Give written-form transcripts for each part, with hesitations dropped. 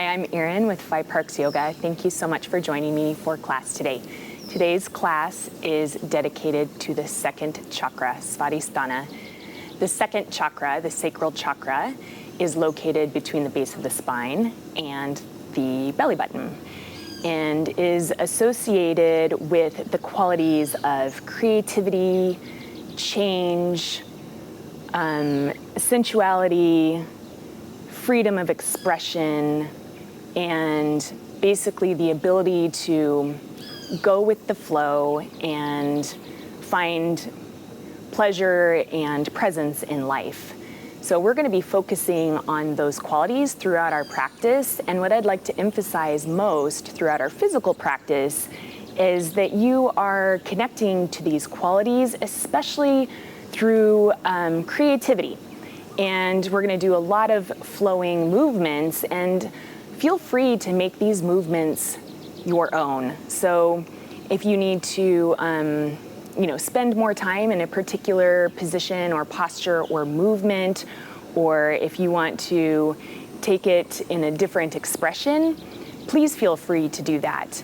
I'm Erin with 5 Parks Yoga. Thank you so much for joining me for class today. Today's class is dedicated to the second chakra, Svadhisthana. The second chakra, the sacral chakra, is located between the base of the spine and the belly button and is associated with the qualities of creativity, change, sensuality, freedom of expression, and basically the ability to go with the flow and find pleasure and presence in life. So we're going to be focusing on those qualities throughout our practice, and what I'd like to emphasize most throughout our physical practice is that you are connecting to these qualities, especially through creativity. And we're going to do a lot of flowing movements, and feel free to make these movements your own. So if you need to spend more time in a particular position or posture or movement, or if you want to take it in a different expression, please feel free to do that.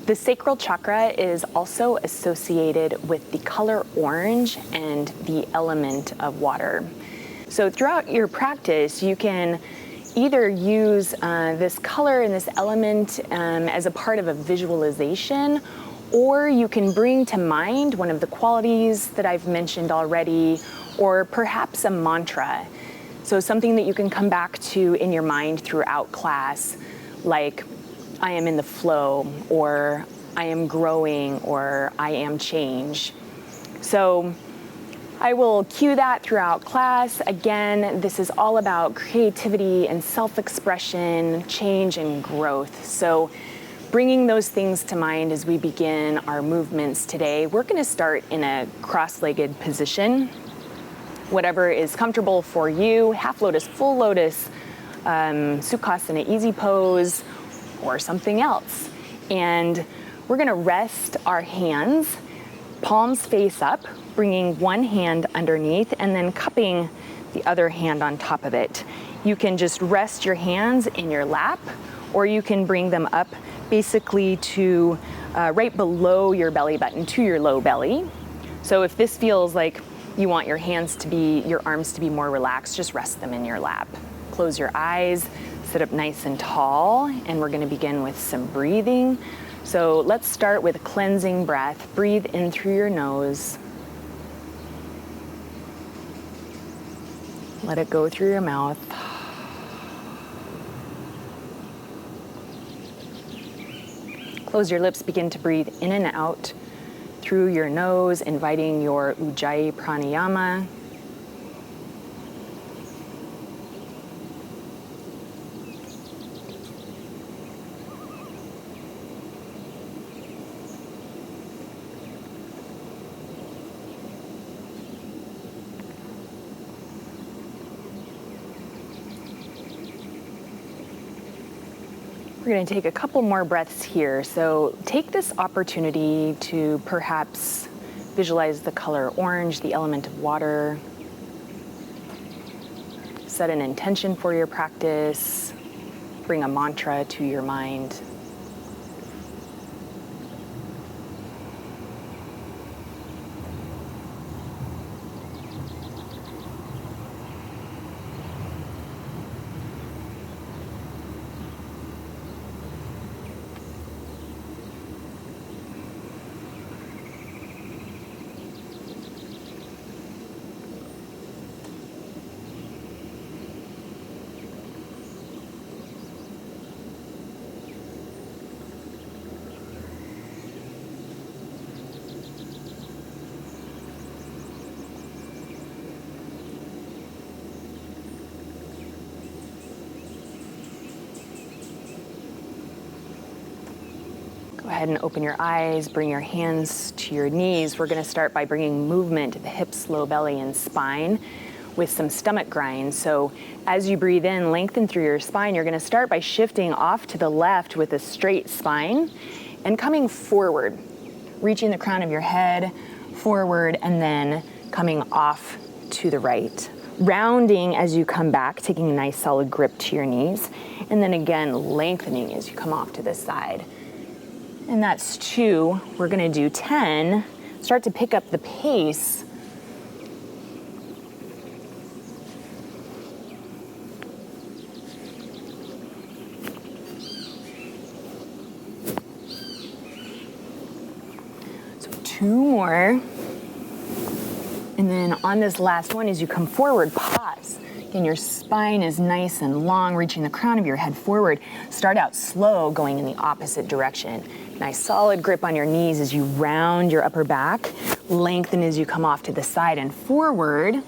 The sacral chakra is also associated with the color orange and the element of water. So throughout your practice, you can either use this color and this element as a part of a visualization, or you can bring to mind one of the qualities that I've mentioned already, or perhaps a mantra. So something that you can come back to in your mind throughout class, like I am in the flow, or I am growing, or I am change. So I will cue that throughout class. Again, this is all about creativity and self-expression, change and growth. So bringing those things to mind as we begin our movements today. We're going to start in a cross-legged position, whatever is comfortable for you. Half lotus, full lotus, Sukhasana, easy pose, or something else. And we're going to rest our hands, palms face up, bringing one hand underneath and then cupping the other hand on top of it. You can just rest your hands in your lap, or you can bring them up basically to right below your belly button, to your low belly. So if this feels like you want your arms to be more relaxed, just rest them in your lap. Close your eyes, sit up nice and tall, and we're going to begin with some breathing. So let's start with a cleansing breath. Breathe in through your nose. Let it go through your mouth. Close your lips, begin to breathe in and out through your nose, inviting your Ujjayi pranayama. We're going to take a couple more breaths here. So take this opportunity to perhaps visualize the color orange, the element of water. Set an intention for your practice. Bring a mantra to your mind. Go ahead and open your eyes, bring your hands to your knees. We're going to start by bringing movement to the hips, low belly, and spine with some stomach grind. So as you breathe in, lengthen through your spine. You're going to start by shifting off to the left with a straight spine and coming forward, reaching the crown of your head forward, and then coming off to the right. Rounding as you come back, taking a nice solid grip to your knees, and then again lengthening as you come off to the side. And that's 2. We're gonna do 10. Start to pick up the pace. So 2 more. And then on this last one, as you come forward, pause. And your spine is nice and long, reaching the crown of your head forward. Start out slow, going in the opposite direction. Nice solid grip on your knees as you round your upper back. Lengthen as you come off to the side and forward.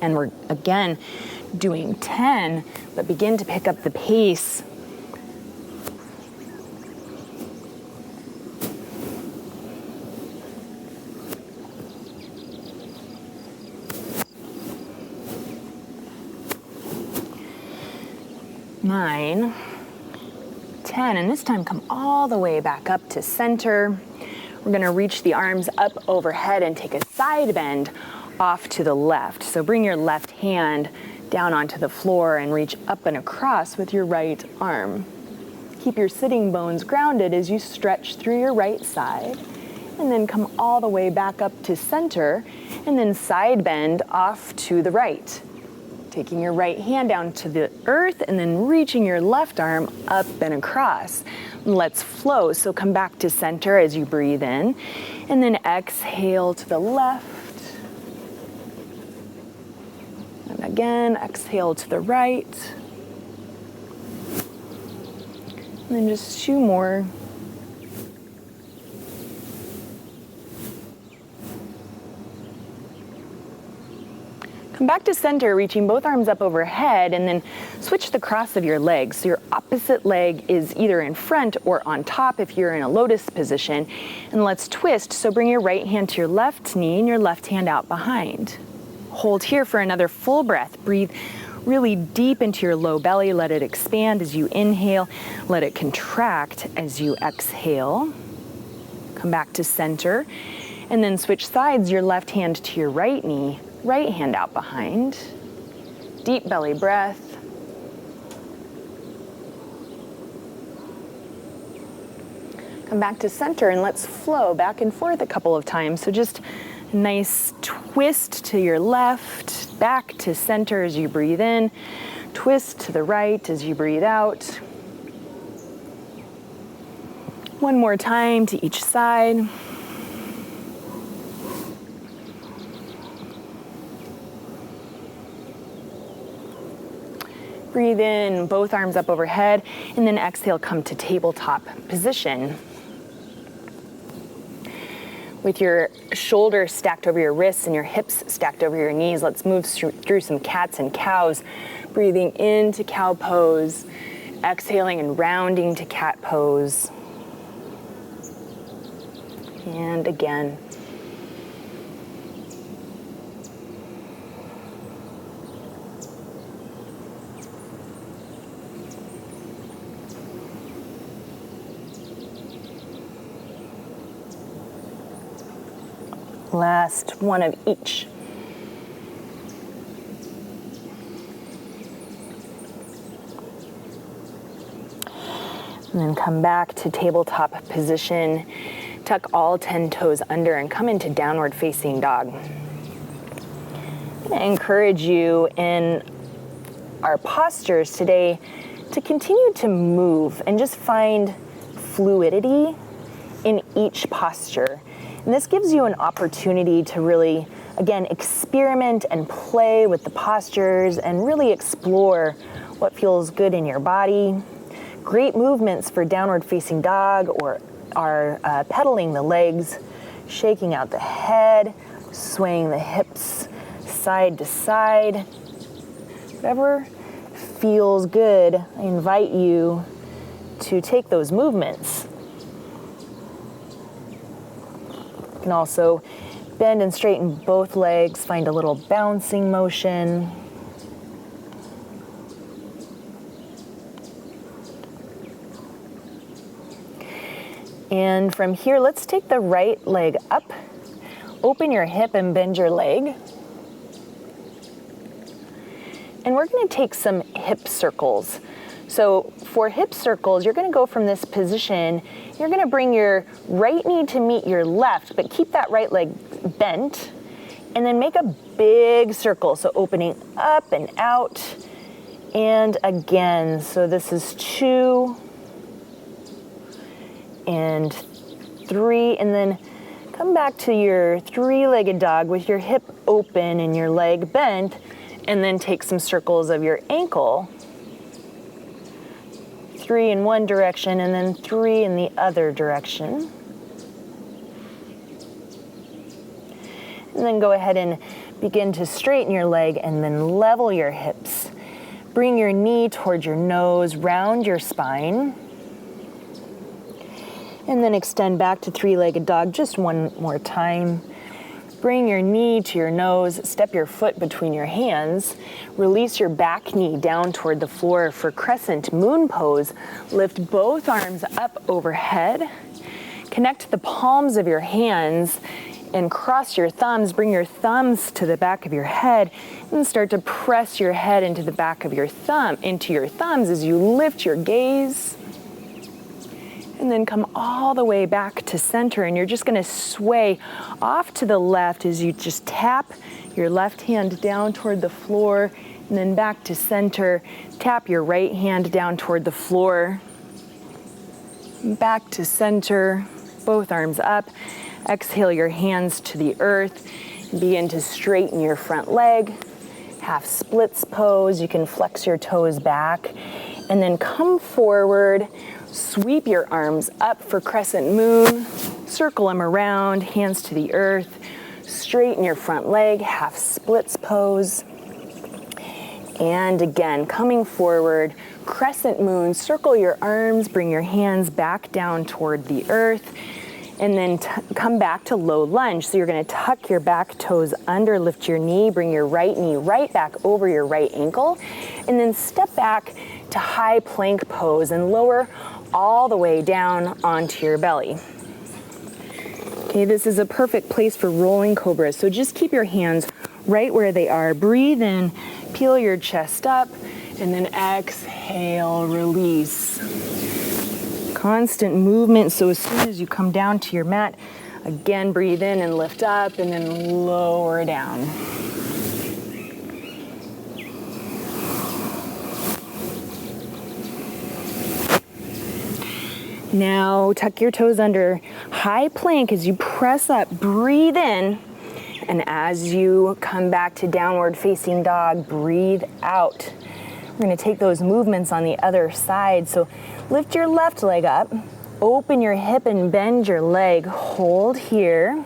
And we're, again, doing 10, but begin to pick up the pace. Nine, 10, and this time come all the way back up to center. We're gonna reach the arms up overhead and take a side bend off to the left. So bring your left hand down onto the floor and reach up and across with your right arm. Keep your sitting bones grounded as you stretch through your right side, and then come all the way back up to center, and then side bend off to the right. Taking your right hand down to the earth and then reaching your left arm up and across. Let's flow. So come back to center as you breathe in, and then exhale to the left. And again, exhale to the right. And then just 2 more. Come back to center, reaching both arms up overhead, and then switch the cross of your legs. So your opposite leg is either in front or on top if you're in a lotus position. And let's twist. So bring your right hand to your left knee and your left hand out behind. Hold here for another full breath. Breathe really deep into your low belly. Let it expand as you inhale. Let it contract as you exhale. Come back to center, and then switch sides. Your left hand to your right knee. Right hand out behind. Deep belly breath. Come back to center and let's flow back and forth a couple of times. So just a nice twist to your left, back to center as you breathe in, twist to the right as you breathe out. One more time to each side. Breathe in, both arms up overhead, and then exhale, come to tabletop position. With your shoulders stacked over your wrists and your hips stacked over your knees, let's move through some cats and cows. Breathing into cow pose, exhaling and rounding to cat pose. And again. Last one of each. And then come back to tabletop position. Tuck all 10 toes under and come into downward facing dog. I encourage you in our postures today to continue to move and just find fluidity in each posture. And this gives you an opportunity to really, again, experiment and play with the postures and really explore what feels good in your body. Great movements for downward facing dog or are pedaling the legs, shaking out the head, swaying the hips side to side. Whatever feels good, I invite you to take those movements. You can also bend and straighten both legs, find a little bouncing motion. And from here, let's take the right leg up. Open your hip and bend your leg. And we're going to take some hip circles. So for hip circles, you're going to go from this position. You're going to bring your right knee to meet your left, but keep that right leg bent. And then make a big circle. So opening up and out. And again, so this is 2 and 3. And then come back to your 3-legged dog with your hip open and your leg bent. And then take some circles of your ankle. 3 in one direction and then 3 in the other direction. And then go ahead and begin to straighten your leg and then level your hips. Bring your knee towards your nose, round your spine. And then extend back to 3-legged dog just one more time. Bring your knee to your nose, step your foot between your hands, release your back knee down toward the floor for crescent moon pose. Lift both arms up overhead. Connect the palms of your hands and cross your thumbs. Bring your thumbs to the back of your head and start to press your head into the back of your thumbs as you lift your gaze. And then come all the way back to center, and you're just going to sway off to the left as you just tap your left hand down toward the floor, and then back to center. Tap your right hand down toward the floor. Back to center, both arms up. Exhale your hands to the earth. Begin to straighten your front leg. Half splits pose. You can flex your toes back, and then come forward. Sweep your arms up for crescent moon, circle them around, hands to the earth, straighten your front leg, half splits pose. And again, coming forward, crescent moon, circle your arms, bring your hands back down toward the earth, and then come back to low lunge. So you're gonna tuck your back toes under, lift your knee, bring your right knee right back over your right ankle, and then step back to high plank pose and lower all the way down onto your belly. Okay, this is a perfect place for rolling cobras. So just keep your hands right where they are. Breathe in, peel your chest up, and then exhale, release. Constant movement, so as soon as you come down to your mat, again, breathe in and lift up, and then lower down. Now tuck your toes under, high plank as you press up, breathe in, and as you come back to downward facing dog, breathe out. We're gonna take those movements on the other side. So lift your left leg up, open your hip and bend your leg, hold here,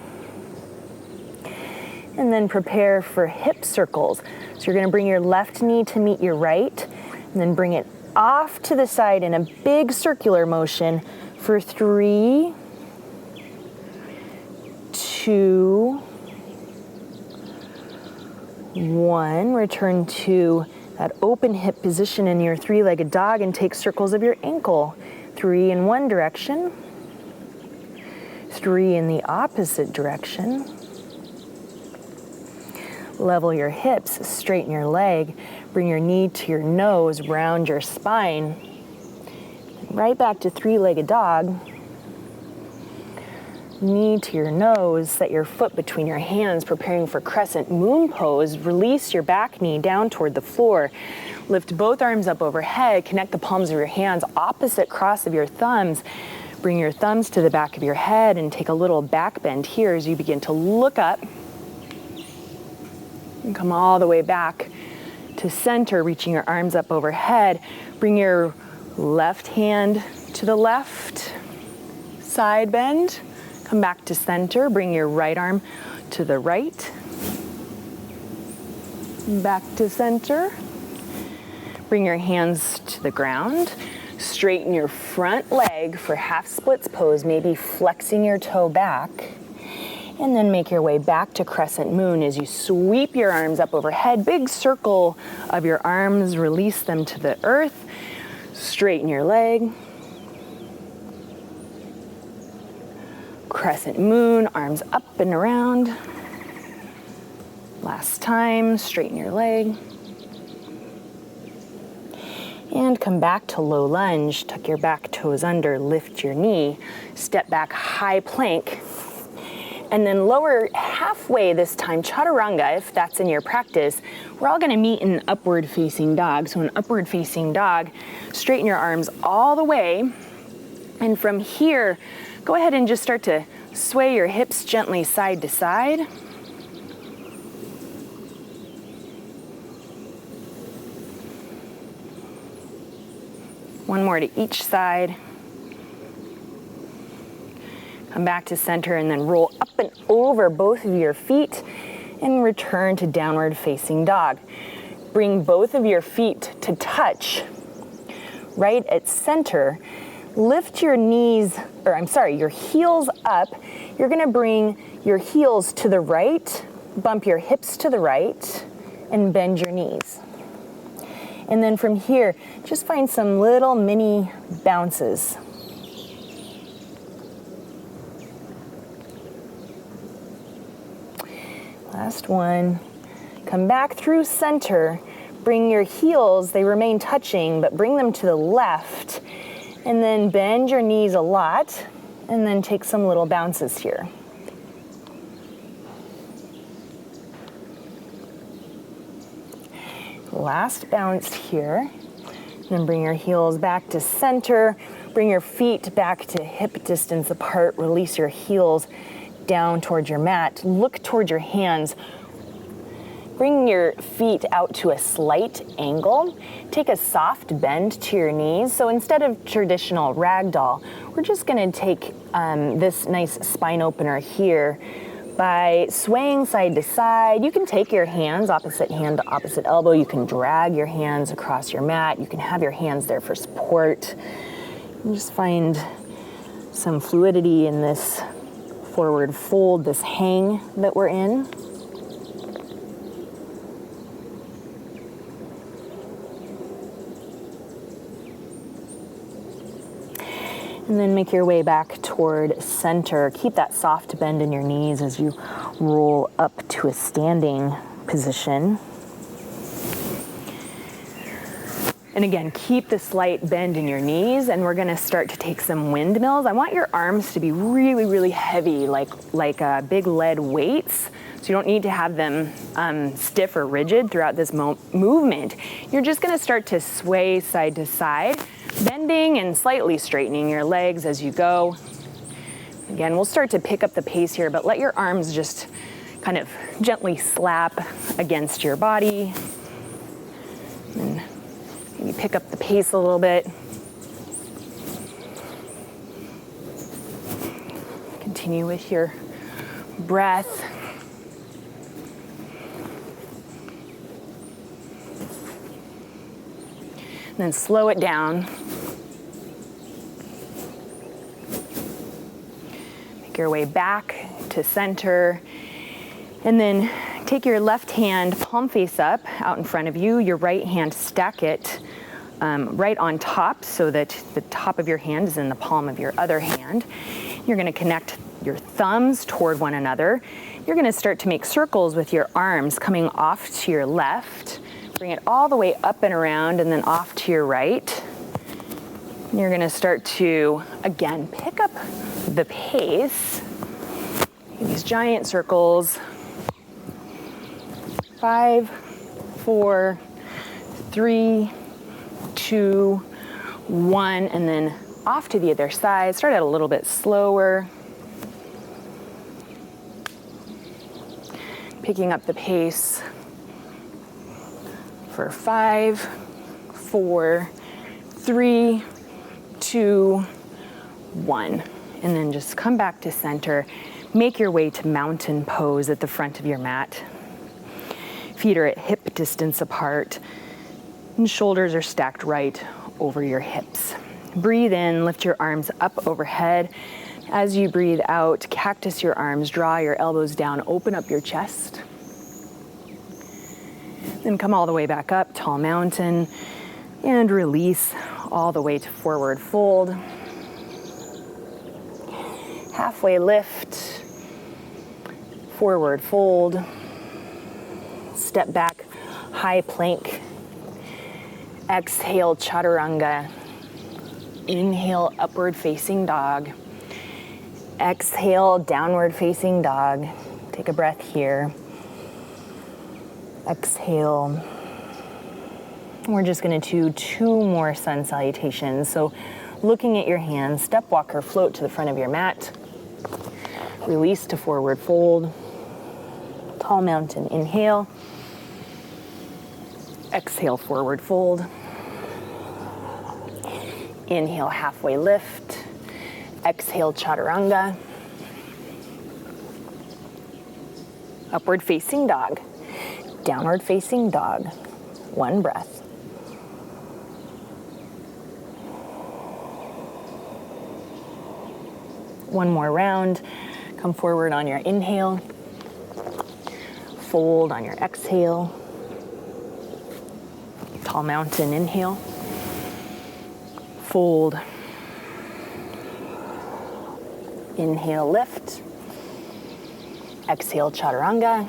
and then prepare for hip circles. So you're gonna bring your left knee to meet your right, and then bring it off to the side in a big circular motion for 3, 2, 1. Return to that open hip position in your 3-legged dog and take circles of your ankle. 3 in one direction, 3 in the opposite direction. Level your hips, straighten your leg, bring your knee to your nose, round your spine. Right back to 3-legged dog. Knee to your nose, set your foot between your hands, preparing for crescent moon pose. Release your back knee down toward the floor. Lift both arms up overhead, connect the palms of your hands, opposite cross of your thumbs. Bring your thumbs to the back of your head and take a little back bend here as you begin to look up. And come all the way back to center, reaching your arms up overhead. Bring your left hand to the left, side bend. Come back to center, bring your right arm to the right. Back to center. Bring your hands to the ground. Straighten your front leg for half splits pose, maybe flexing your toe back. And then make your way back to crescent moon as you sweep your arms up overhead. Big circle of your arms, release them to the earth. Straighten your leg. Crescent moon, arms up and around. Last time, straighten your leg. And come back to low lunge, tuck your back toes under, lift your knee, step back, high plank, and then lower halfway this time, chaturanga, if that's in your practice. We're all gonna meet in upward facing dog. So in upward facing dog, straighten your arms all the way. And from here, go ahead and just start to sway your hips gently side to side. One more to each side. Come back to center and then roll up and over both of your feet and return to downward facing dog. Bring both of your feet to touch right at center. Lift your knees, your heels up. You're gonna bring your heels to the right, bump your hips to the right, and bend your knees. And then from here, just find some little mini bounces. Last one. Come back through center. Bring your heels, they remain touching, but bring them to the left. And then bend your knees a lot, and then take some little bounces here. Last bounce here. Then bring your heels back to center. Bring your feet back to hip distance apart. Release your heels down towards your mat. Look towards your hands. Bring your feet out to a slight angle. Take a soft bend to your knees. So instead of traditional ragdoll, we're just gonna take this nice spine opener here by swaying side to side. You can take your hands, opposite hand to opposite elbow. You can drag your hands across your mat. You can have your hands there for support. And just find some fluidity in this forward fold, this hang that we're in. And then make your way back toward center. Keep that soft bend in your knees as you roll up to a standing position. And again, keep the slight bend in your knees, and we're gonna start to take some windmills. I want your arms to be really, really heavy, like big lead weights. So you don't need to have them stiff or rigid throughout this movement. You're just gonna start to sway side to side, bending and slightly straightening your legs as you go. Again, we'll start to pick up the pace here, but let your arms just kind of gently slap against your body. And you pick up the pace a little bit. Continue with your breath. And then slow it down. Make your way back to center. And then take your left hand, palm face up, out in front of you. Your right hand, stack it right on top so that the top of your hand is in the palm of your other hand. You're gonna connect your thumbs toward one another. You're gonna start to make circles with your arms coming off to your left. Bring it all the way up and around and then off to your right. And you're gonna start to, again, pick up the pace. These giant circles. 5, 4, 3, 2, 1, and then off to the other side. Start out a little bit slower. Picking up the pace for 5, 4, 3, 2, 1. And then just come back to center. Make your way to mountain pose at the front of your mat. Feet are at hip distance apart, and shoulders are stacked right over your hips. Breathe in, lift your arms up overhead. As you breathe out, cactus your arms, draw your elbows down, open up your chest. Then come all the way back up, tall mountain, and release all the way to forward fold. Halfway lift, forward fold. Step back, high plank, Exhale, chaturanga. Inhale, upward facing dog. Exhale, downward facing dog. Take a breath here. Exhale. We're just going to do 2 more sun salutations. So looking at your hands, step, walk, or float to the front of your mat. Release to forward fold. Tall mountain, inhale. Exhale, forward fold. Inhale, halfway lift. Exhale, chaturanga. Upward facing dog. Downward facing dog. 1 breath. One more round. Come forward on your inhale. Fold on your exhale. Tall mountain, inhale. Fold. Inhale, lift. Exhale, chaturanga.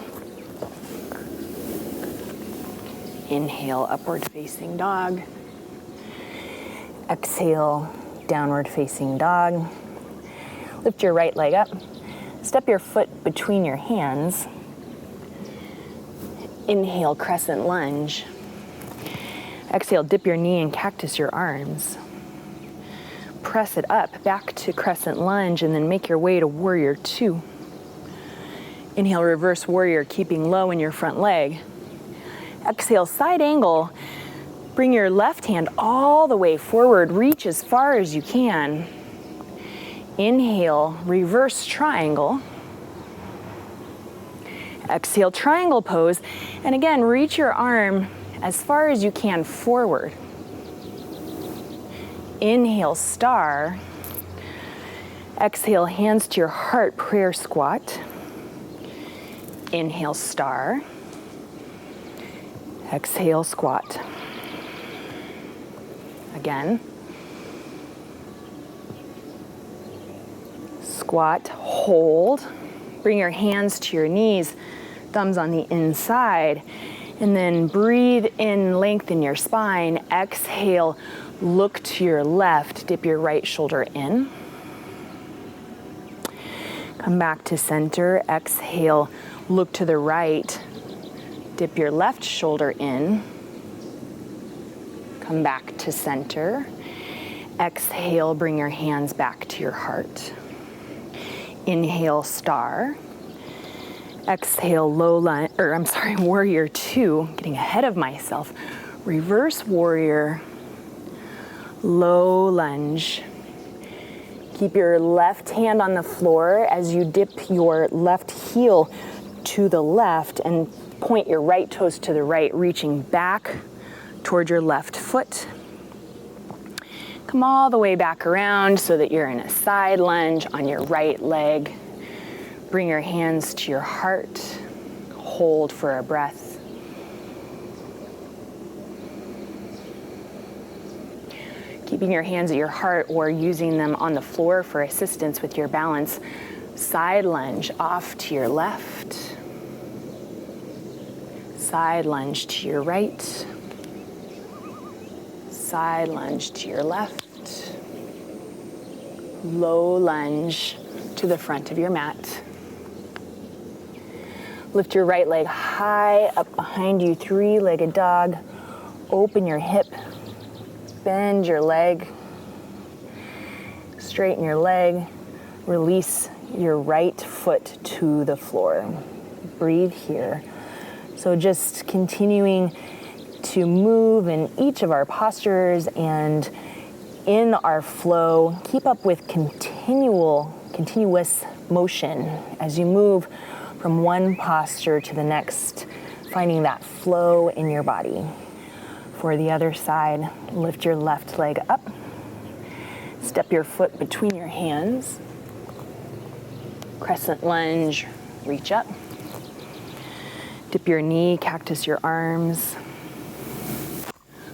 Inhale, upward facing dog. Exhale, downward facing dog. Lift your right leg up. Step your foot between your hands. Inhale, crescent lunge. Exhale, dip your knee and cactus your arms. Press it up, back to crescent lunge, and then make your way to warrior 2. Inhale, reverse warrior, keeping low in your front leg. Exhale, side angle. Bring your left hand all the way forward. Reach as far as you can. Inhale, reverse triangle. Exhale, triangle pose. And again, reach your arm as far as you can forward. Inhale, star. Exhale, hands to your heart, prayer squat. Inhale, star. Exhale, squat. Again. Squat, hold. Bring your hands to your knees, thumbs on the inside, and then breathe in, lengthen your spine. Exhale, look to your left, dip your right shoulder in. Come back to center. Exhale, look to the right, dip your left shoulder in. Come back to center. Exhale, bring your hands back to your heart. Inhale, star. Exhale, warrior 2. Getting ahead of myself. Reverse warrior, low lunge. Keep your left hand on the floor as you dip your left heel to the left and point your right toes to the right, reaching back toward your left foot. Come all the way back around so that you're in a side lunge on your right leg. Bring your hands to your heart. Hold for a breath. Keeping your hands at your heart or using them on the floor for assistance with your balance. Side lunge off to your left. Side lunge to your right. Side lunge to your left. Low lunge to the front of your mat. Lift your right leg high up behind you, 3-legged dog. Open your hip, bend your leg, straighten your leg, release your right foot to the floor. Breathe here. So just continuing to move in each of our postures and in our flow, keep up with continuous motion as you move from one posture to the next, finding that flow in your body. For the other side, lift your left leg up, step your foot between your hands, crescent lunge, reach up, dip your knee, cactus your arms,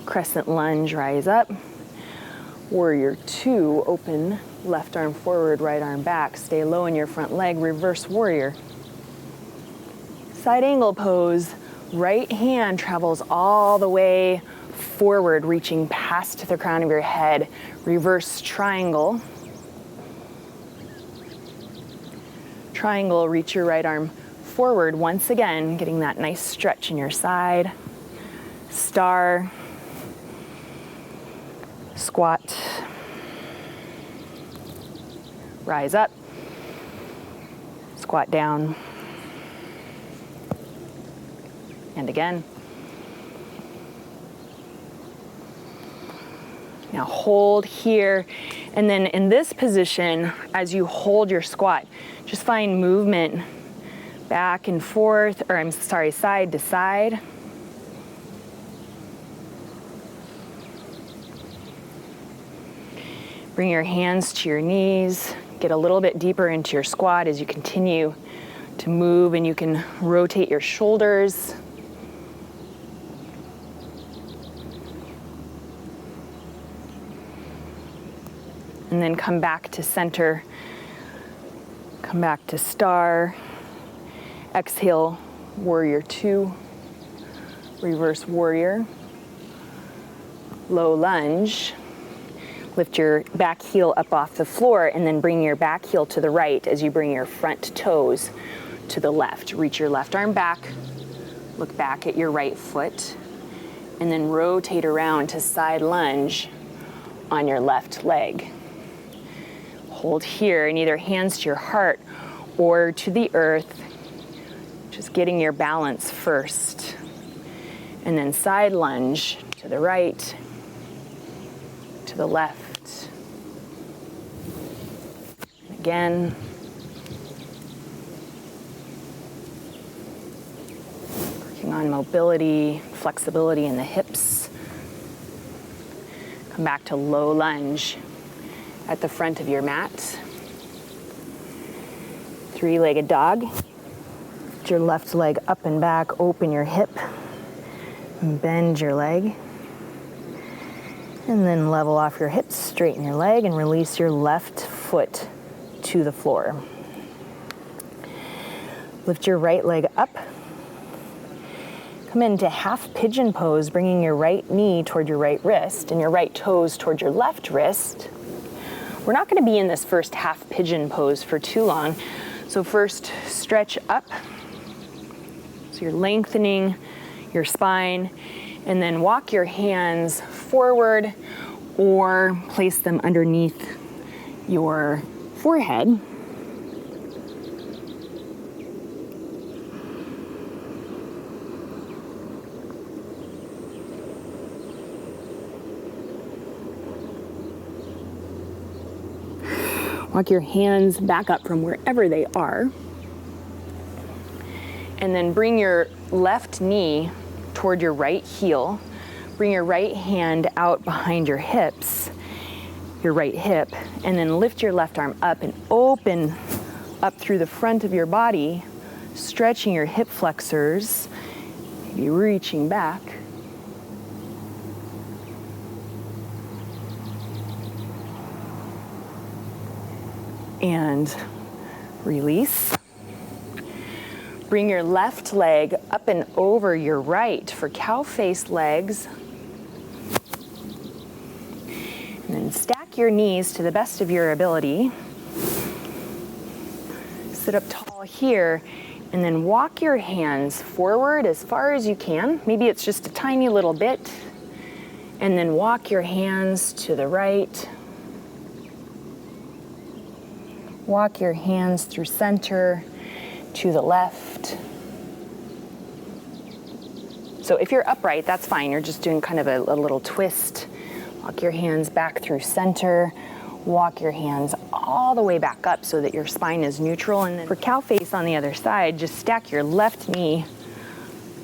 crescent lunge, rise up. Warrior 2, open, left arm forward, right arm back. Stay low in your front leg, reverse warrior. Side angle pose, right hand travels all the way forward, reaching past the crown of your head. Reverse triangle. Triangle, reach your right arm forward once again, getting that nice stretch in your side. Star. Squat. Rise up. Squat down. And again. Now hold here, and then in this position, as you hold your squat, just find movement back and forth, side to side. Bring your hands to your knees, get a little bit deeper into your squat as you continue to move, and you can rotate your shoulders. And then come back to center, come back to star, exhale, warrior two, reverse warrior, low lunge. Lift your back heel up off the floor and then bring your back heel to the right as you bring your front toes to the left. Reach your left arm back, look back at your right foot, and then rotate around to side lunge on your left leg. Hold here, and either hands to your heart or to the earth, just getting your balance first. And then side lunge to the right, to the left. Again. Working on mobility, flexibility in the hips. Come back to low lunge at the front of your mat. Three-legged dog. Get your left leg up and back, open your hip, and bend your leg. And then level off your hips, straighten your leg, and release your left foot to the floor. Lift your right leg up. Come into half pigeon pose, bringing your right knee toward your right wrist and your right toes toward your left wrist. We're not going to be in this first half pigeon pose for too long. So first, stretch up. So you're lengthening your spine, and then walk your hands forward or place them underneath your forehead. Walk your hands back up from wherever they are. And then bring your left knee toward your right heel. Bring your right hand out behind your hips, your right hip, and then lift your left arm up and open up through the front of your body, stretching your hip flexors, maybe reaching back. And release. Bring your left leg up and over your right for cow face legs. And then stack your knees to the best of your ability. Sit up tall here, and then walk your hands forward as far as you can. Maybe it's just a tiny little bit. And then walk your hands to the right. Walk your hands through center to the left. So if you're upright, that's fine. You're just doing kind of a little twist. Walk your hands back through center. Walk your hands all the way back up so that your spine is neutral. And then for cow face on the other side, just stack your left knee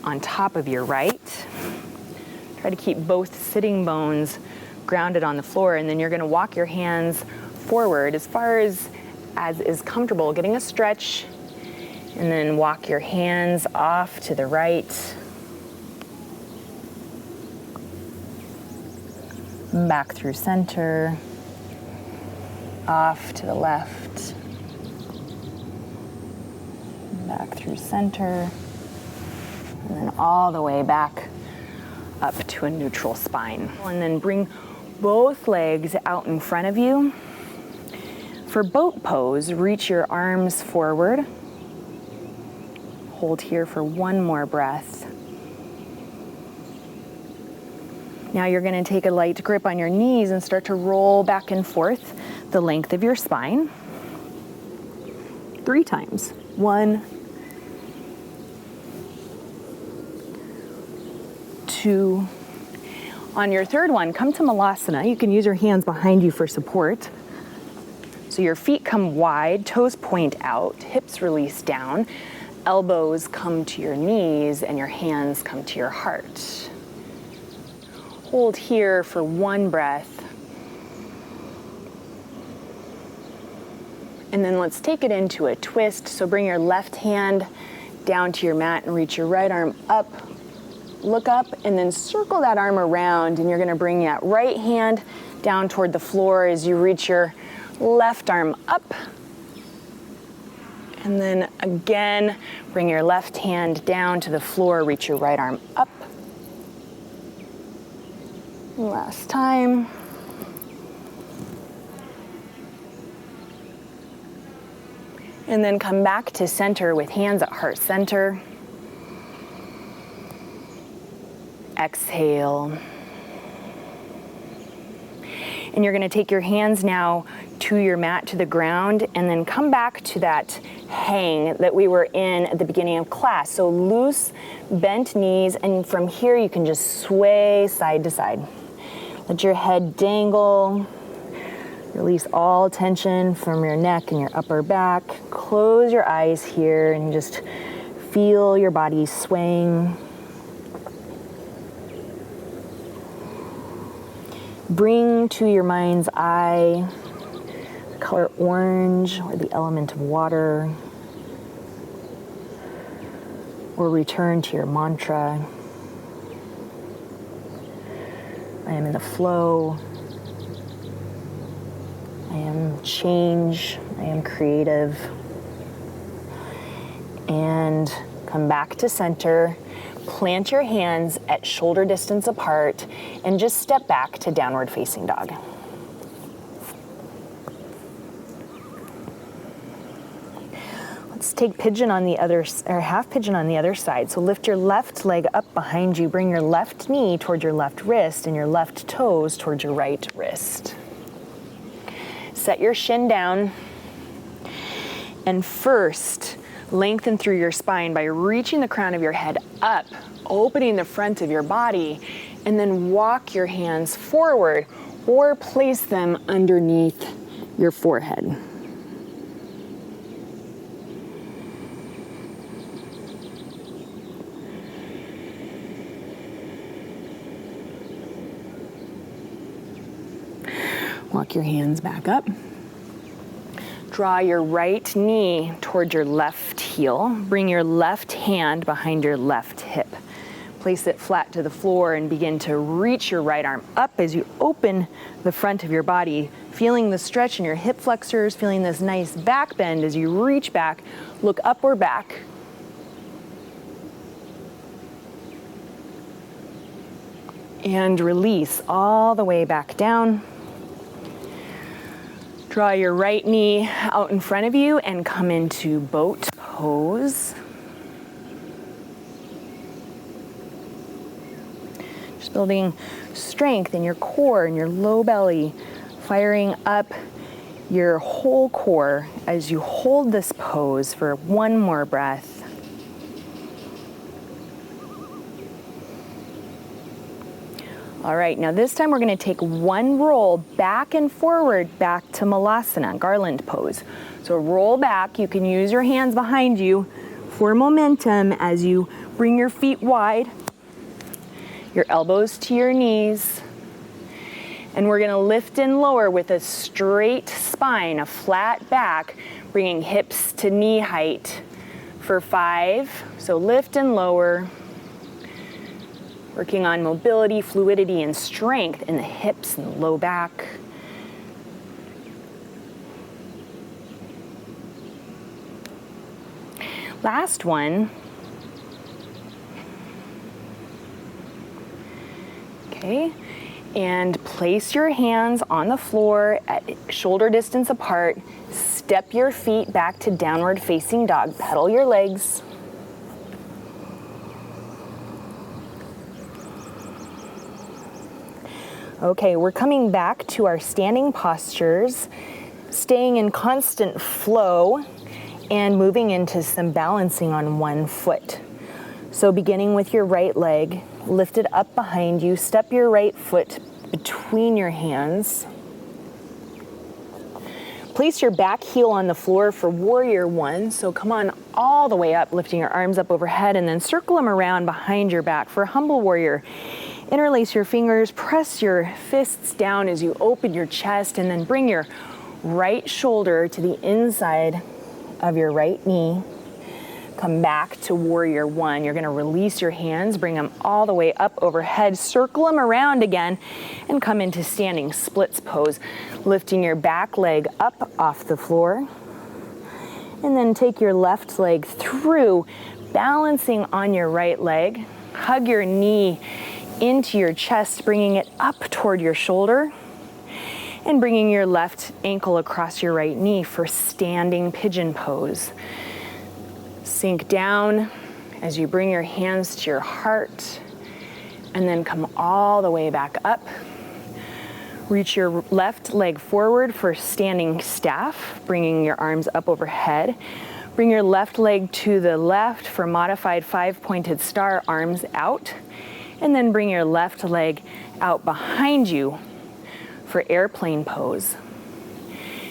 on top of your right. Try to keep both sitting bones grounded on the floor, and then you're going to walk your hands forward as far as is comfortable, getting a stretch, and then walk your hands off to the right, back through center, off to the left, back through center, and then all the way back up to a neutral spine. And then bring both legs out in front of you. For boat pose, reach your arms forward. Hold here for one more breath. Now you're going to take a light grip on your knees and start to roll back and forth the length of your spine. 3 times. 1, 2. On your third one, come to Malasana. You can use your hands behind you for support. So your feet come wide, toes point out, hips release down, elbows come to your knees, and your hands come to your heart. Hold here for 1 breath. And then let's take it into a twist. So bring your left hand down to your mat and reach your right arm up. Look up and then circle that arm around, and you're gonna bring that right hand down toward the floor as you reach your left arm up. And then again, bring your left hand down to the floor, reach your right arm up. Last time. And then come back to center with hands at heart center. Exhale. And you're going to take your hands now to your mat, to the ground, and then come back to that hang that we were in at the beginning of class. So loose, bent knees, and from here you can just sway side to side. Let your head dangle. Release all tension from your neck and your upper back. Close your eyes here and just feel your body swaying. Bring to your mind's eye the color orange or the element of water, or return to your mantra. I am in the flow. I am change. I am creative. And come back to center. Plant your hands at shoulder distance apart and just step back to downward facing dog. Let's take pigeon on the other, or half pigeon on the other side. So lift your left leg up behind you, bring your left knee towards your left wrist and your left toes towards your right wrist. Set your shin down, and first, lengthen through your spine by reaching the crown of your head up, opening the front of your body, and then walk your hands forward or place them underneath your forehead. Walk your hands back up. Draw your right knee toward your left heel. Bring your left hand behind your left hip. Place it flat to the floor and begin to reach your right arm up as you open the front of your body, feeling the stretch in your hip flexors, feeling this nice back bend as you reach back. Look up or back. And release all the way back down. Draw your right knee out in front of you and come into boat pose. Just building strength in your core and your low belly, firing up your whole core as you hold this pose for 1 more breath. All right, now this time we're going to take 1 roll back and forward back to Malasana, garland pose. So roll back. You can use your hands behind you for momentum as you bring your feet wide, your elbows to your knees. And we're going to lift and lower with a straight spine, a flat back, bringing hips to knee height for 5. So lift and lower. Working on mobility, fluidity, and strength in the hips and the low back. Last one. Okay, and place your hands on the floor at shoulder distance apart. Step your feet back to downward facing dog. Pedal your legs. Okay, we're coming back to our standing postures, staying in constant flow and moving into some balancing on one foot. So beginning with your right leg, lift it up behind you, step your right foot between your hands. Place your back heel on the floor for warrior one. So come on all the way up, lifting your arms up overhead, and then circle them around behind your back for humble warrior. Interlace your fingers, press your fists down as you open your chest, and then bring your right shoulder to the inside of your right knee. Come back to warrior one. You're gonna release your hands, bring them all the way up overhead, circle them around again, and come into standing splits pose, lifting your back leg up off the floor. And then take your left leg through, balancing on your right leg. Hug your knee into your chest, bringing it up toward your shoulder, and bringing your left ankle across your right knee for standing pigeon pose. Sink down as you bring your hands to your heart, and then come all the way back up. Reach your left leg forward for standing staff, bringing your arms up overhead. Bring your left leg to the left for modified 5-pointed star, arms out. And then bring your left leg out behind you for airplane pose.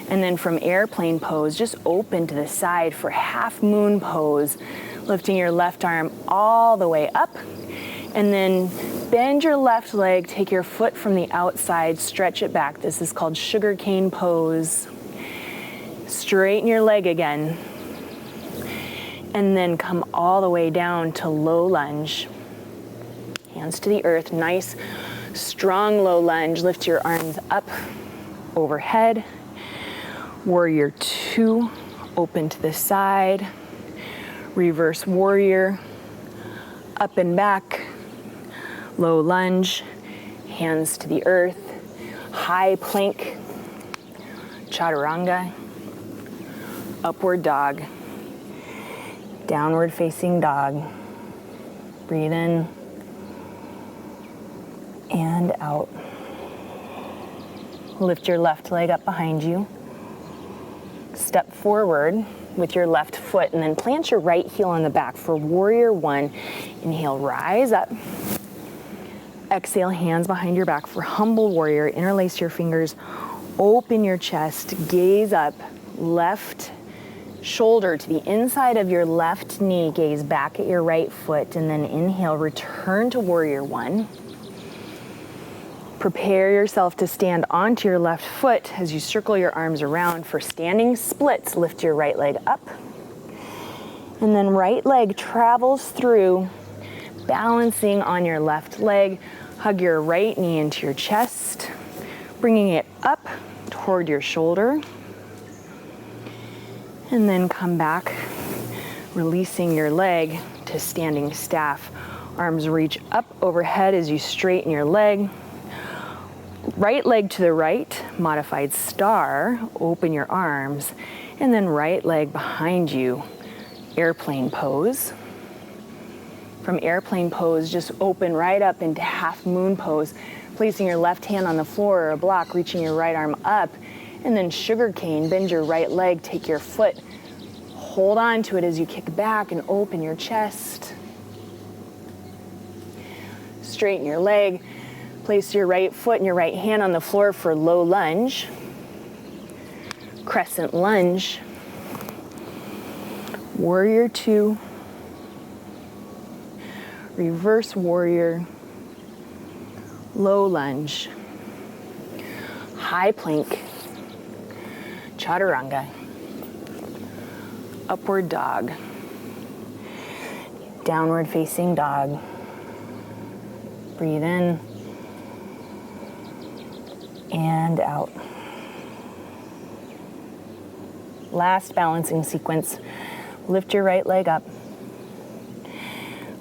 And then from airplane pose, just open to the side for half moon pose, lifting your left arm all the way up. And then bend your left leg, take your foot from the outside, stretch it back. This is called sugar cane pose. Straighten your leg again. And then come all the way down to low lunge. Hands to the earth, nice, strong low lunge. Lift your arms up overhead. Warrior two, open to the side. Reverse warrior, up and back. Low lunge, hands to the earth. High plank, chaturanga. Upward dog. Downward facing dog. Breathe in. And out. Lift your left leg up behind you. Step forward with your left foot and then plant your right heel on the back for warrior one. Inhale, rise up. Exhale, hands behind your back for humble warrior. Interlace your fingers, open your chest, gaze up, left shoulder to the inside of your left knee, gaze back at your right foot, and then inhale, return to warrior one. Prepare yourself to stand onto your left foot as you circle your arms around for standing splits. Lift your right leg up. And then right leg travels through, balancing on your left leg. Hug your right knee into your chest, bringing it up toward your shoulder. And then come back, releasing your leg to standing staff. Arms reach up overhead as you straighten your leg. Right leg to the right, modified star, open your arms, and then right leg behind you, airplane pose. From airplane pose, just open right up into half moon pose, placing your left hand on the floor or a block, reaching your right arm up, and then sugar cane, bend your right leg, take your foot, hold on to it as you kick back and open your chest. Straighten your leg. Place your right foot and your right hand on the floor for low lunge. Crescent lunge. Warrior two. Reverse warrior. Low lunge. High plank. Chaturanga. Upward dog. Downward facing dog. Breathe in. And out. Last balancing sequence. Lift your right leg up.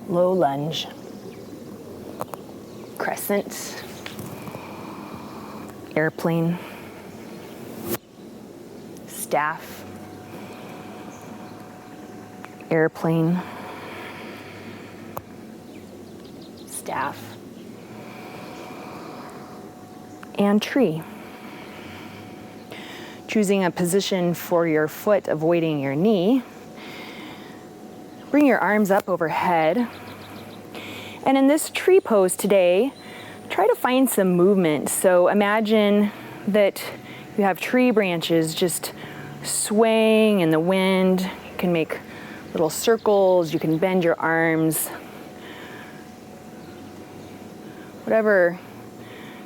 Low lunge. Crescent, airplane, staff, airplane, staff, and tree. Choosing a position for your foot, avoiding your knee. Bring your arms up overhead. And in this tree pose today, try to find some movement. So imagine that you have tree branches just swaying in the wind. You can make little circles, you can bend your arms. Whatever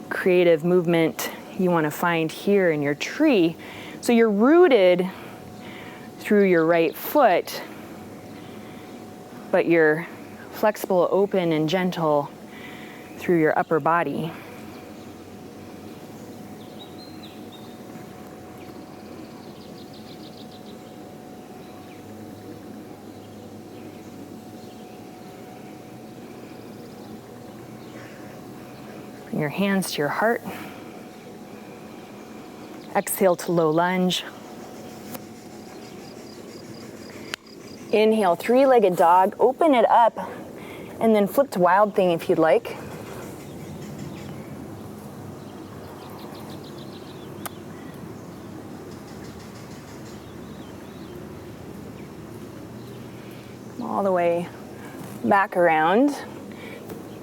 creative movement you want to find here in your tree. So you're rooted through your right foot, but you're flexible, open, and gentle through your upper body. Bring your hands to your heart. Exhale to low lunge. Inhale, three-legged dog. Open it up and then flip to wild thing if you'd like. All the way back around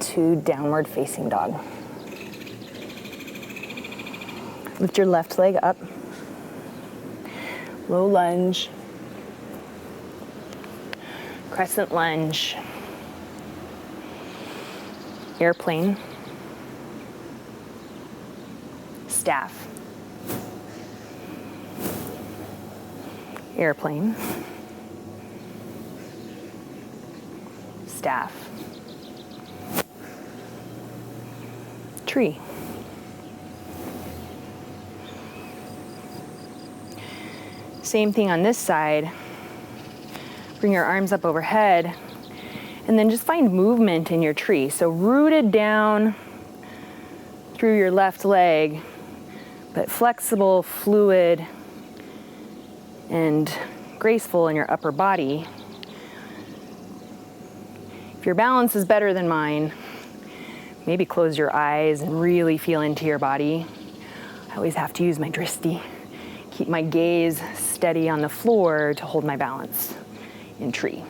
to downward facing dog. Lift your left leg up. Low lunge. Crescent lunge. Airplane. Staff. Airplane. Staff. Tree. Same thing on this side. Bring your arms up overhead and then just find movement in your tree. So rooted down through your left leg, but flexible, fluid, and graceful in your upper body. If your balance is better than mine, maybe close your eyes and really feel into your body. I always have to use my drishti. Keep my gaze steady on the floor to hold my balance in tree.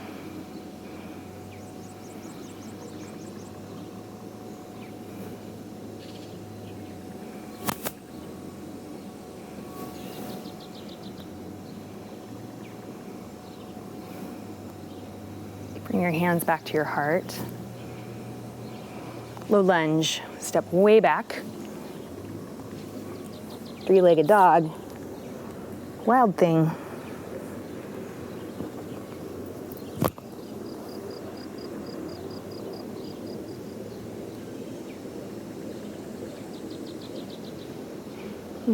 Bring your hands back to your heart. Low lunge, step way back. Three-legged dog. Wild thing.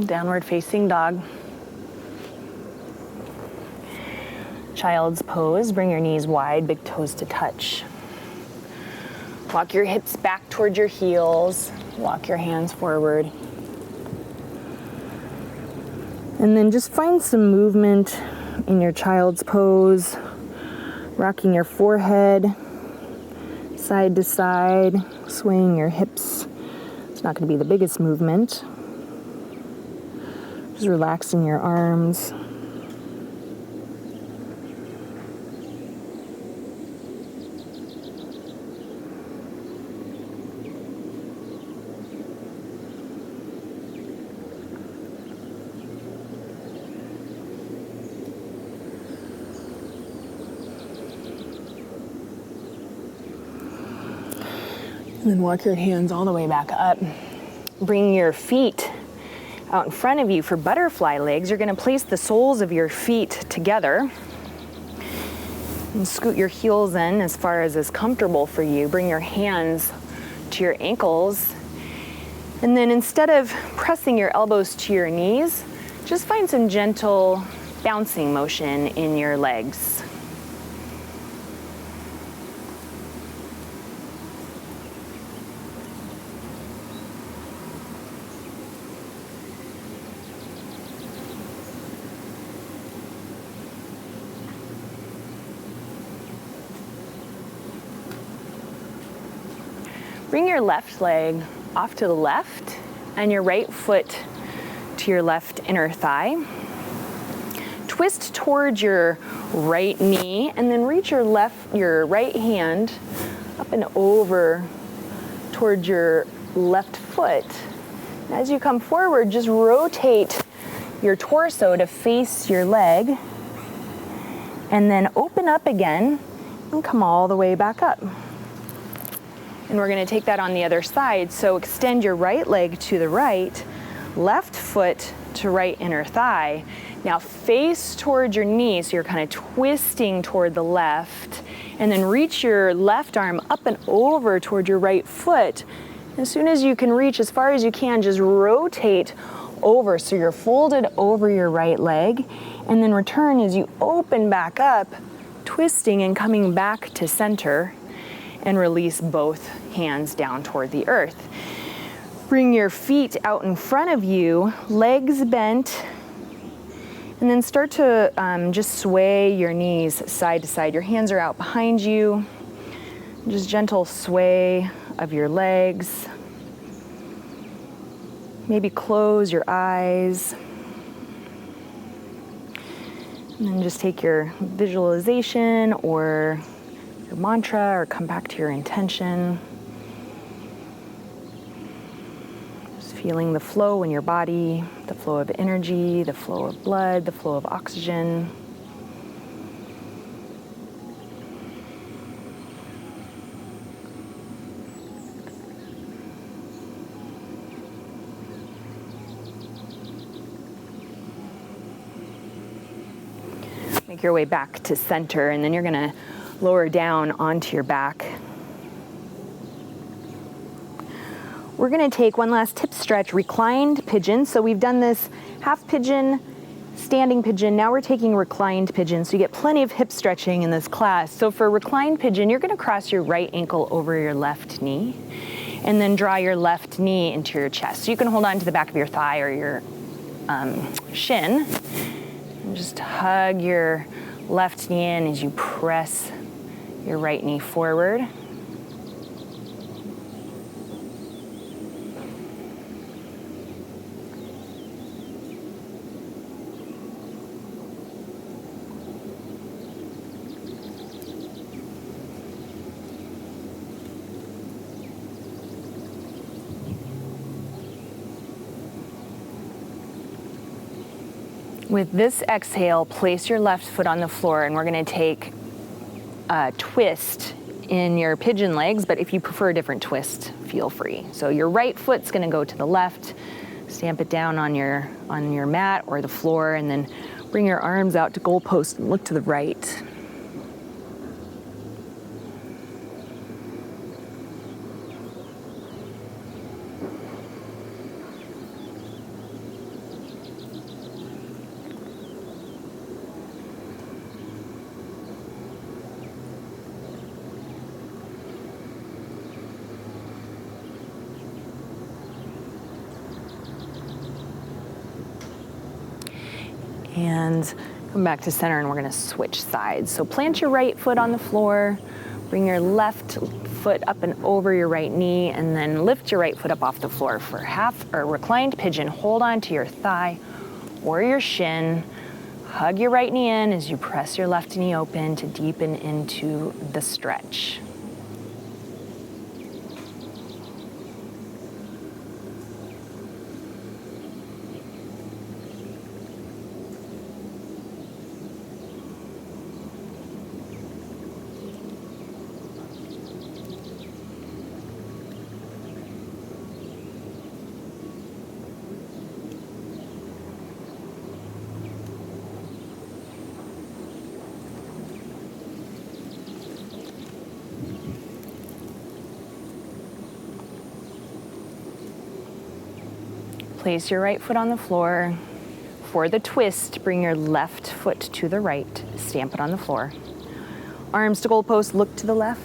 Downward facing dog. Child's pose. Bring your knees wide, big toes to touch. Walk your hips back towards your heels. Walk your hands forward. And then just find some movement in your child's pose, rocking your forehead side to side, swaying your hips. It's not going to be the biggest movement. Just relaxing your arms. And then walk your hands all the way back up. Bring your feet out in front of you for butterfly legs. You're going to place the soles of your feet together and scoot your heels in as far as is comfortable for you. Bring your hands to your ankles. And then instead of pressing your elbows to your knees, just find some gentle bouncing motion in your legs. Bring your left leg off to the left and your right foot to your left inner thigh. Twist towards your right knee and then reach your right hand up and over towards your left foot. And as you come forward, just rotate your torso to face your leg and then open up again and come all the way back up. And we're going to take that on the other side. So extend your right leg to the right, left foot to right inner thigh. Now face towards your knee, so you're kind of twisting toward the left, and then reach your left arm up and over toward your right foot. As soon as you can reach, as far as you can, just rotate over so you're folded over your right leg, and then return as you open back up, twisting and coming back to center, and release both hands down toward the earth. Bring your feet out in front of you, legs bent, and then start to just sway your knees side to side. Your hands are out behind you. Just gentle sway of your legs. Maybe close your eyes. And then just take your visualization or your mantra or come back to your intention. Feeling the flow in your body, the flow of energy, the flow of blood, the flow of oxygen. Make your way back to center, and then you're going to lower down onto your back. We're going to take one last hip stretch, reclined pigeon. So we've done this half pigeon, standing pigeon. Now we're taking reclined pigeon. So you get plenty of hip stretching in this class. So for reclined pigeon, you're going to cross your right ankle over your left knee and then draw your left knee into your chest. So you can hold on to the back of your thigh or your shin and just hug your left knee in as you press your right knee forward. With this exhale, place your left foot on the floor, and we're going to take a twist in your pigeon legs, but if you prefer a different twist, feel free. So your right foot's going to go to the left, stamp it down on your mat or the floor, and then bring your arms out to goalpost and look to the right. And come back to center, and we're going to switch sides. So plant your right foot on the floor, bring your left foot up and over your right knee, and then lift your right foot up off the floor for half or reclined pigeon. Hold on to your thigh or your shin. Hug your right knee in as you press your left knee open to deepen into the stretch. Place your right foot on the floor. For the twist, bring your left foot to the right, stamp it on the floor. Arms to goalpost, look to the left.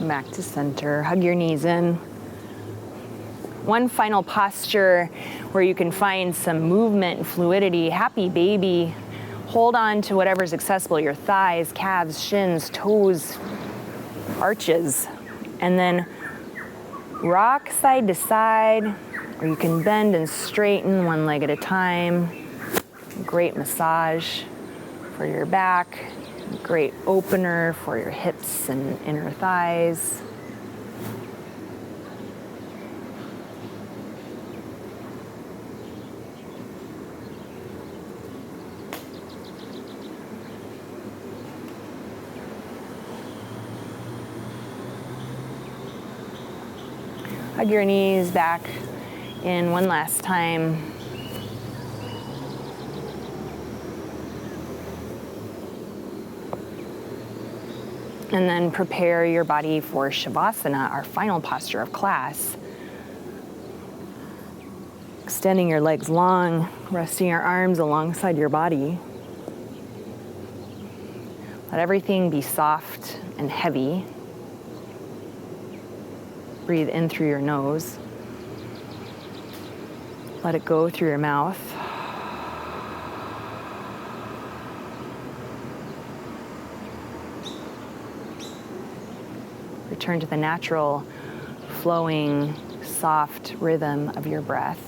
Back to center. Hug your knees in. One final posture where you can find some movement and fluidity. Happy baby. Hold on to whatever's accessible, your thighs, calves, shins, toes, arches. And then rock side to side, or you can bend and straighten one leg at a time. Great massage for your back. Great opener for your hips and inner thighs. Hug your knees back in one last time. And then prepare your body for Shavasana, our final posture of class. Extending your legs long, resting your arms alongside your body. Let everything be soft and heavy. Breathe in through your nose. Let it go through your mouth. Return to the natural, flowing, soft rhythm of your breath.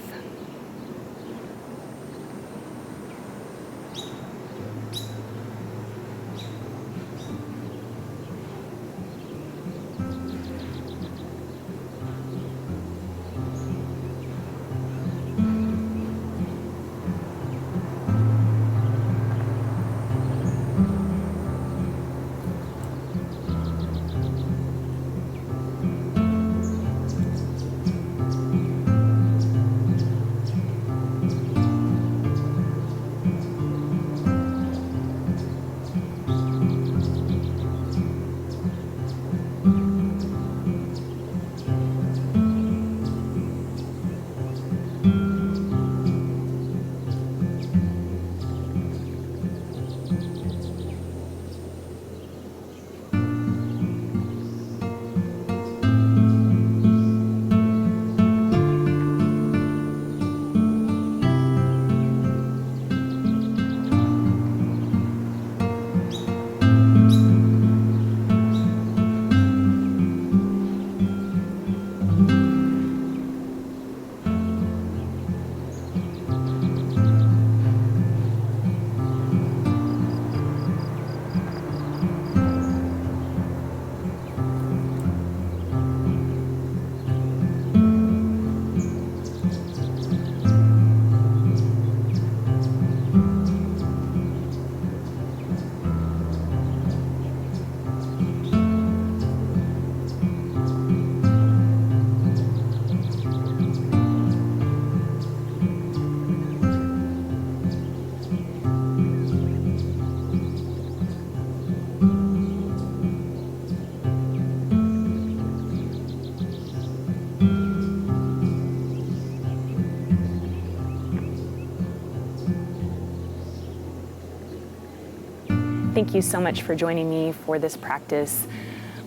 Thank you so much for joining me for this practice.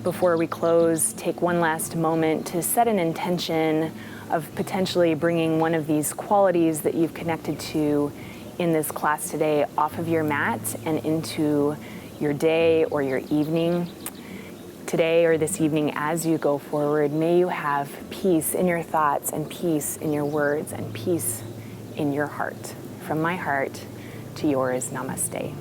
Before we close, take one last moment to set an intention of potentially bringing one of these qualities that you've connected to in this class today off of your mat and into your day or your evening. Today or this evening, as you go forward, may you have peace in your thoughts and peace in your words and peace in your heart. From my heart to yours, namaste.